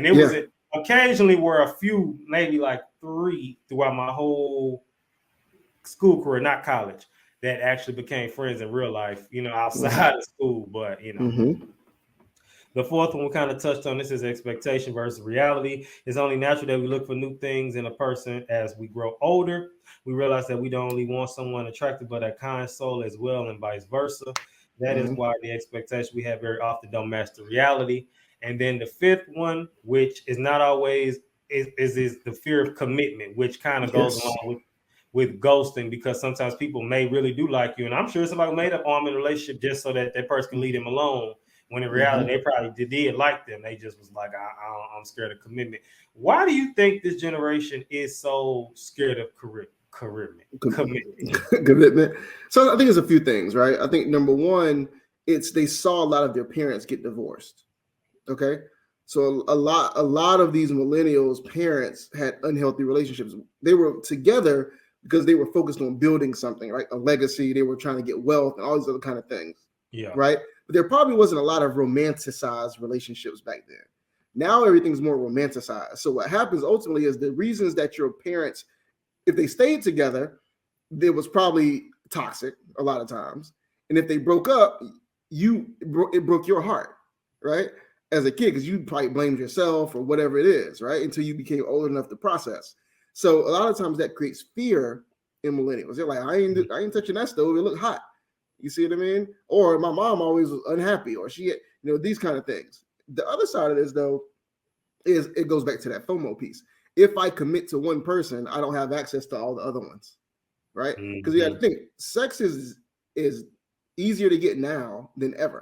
And it was occasionally were a few, maybe like 3 throughout my whole school career, not college, that actually became friends in real life, outside of school. But the fourth one we kind of touched on. This is expectation versus reality. It's only natural that we look for new things in a person as we grow older. We realize that we don't only want someone attractive, but a kind soul as well, and vice versa. That is why the expectation we have very often don't match the reality. And then the fifth one, which is not always is the fear of commitment, which kind of goes along with ghosting, because sometimes people may really do like you, and I'm sure somebody made up on in a relationship just so that person can leave them alone. When in reality, they probably did like them. They just was like, I'm scared of commitment. Why do you think this generation is so scared of commitment? So I think it's a few things, right? I think number one, it's they saw a lot of their parents get divorced. Okay. So a lot of these millennials' parents had unhealthy relationships. They were together because they were focused on building something, right? A legacy. They were trying to get wealth and all these other kind of things. Yeah. Right. But there probably wasn't a lot of romanticized relationships back then. Now everything's more romanticized. So what happens ultimately is the reasons that your parents, if they stayed together, there was probably toxic a lot of times. And if they broke up, it broke your heart, right? As a kid, because you probably blamed yourself or whatever it is, right? Until you became old enough to process. So a lot of times that creates fear in millennials. They're like, I ain't touching that stove. It looked hot. You see what I mean? Or my mom always was unhappy, or she, these kind of things. The other side of this, though, is it goes back to that FOMO piece. If I commit to one person, I don't have access to all the other ones, right? Because you got to think, sex is easier to get now than ever.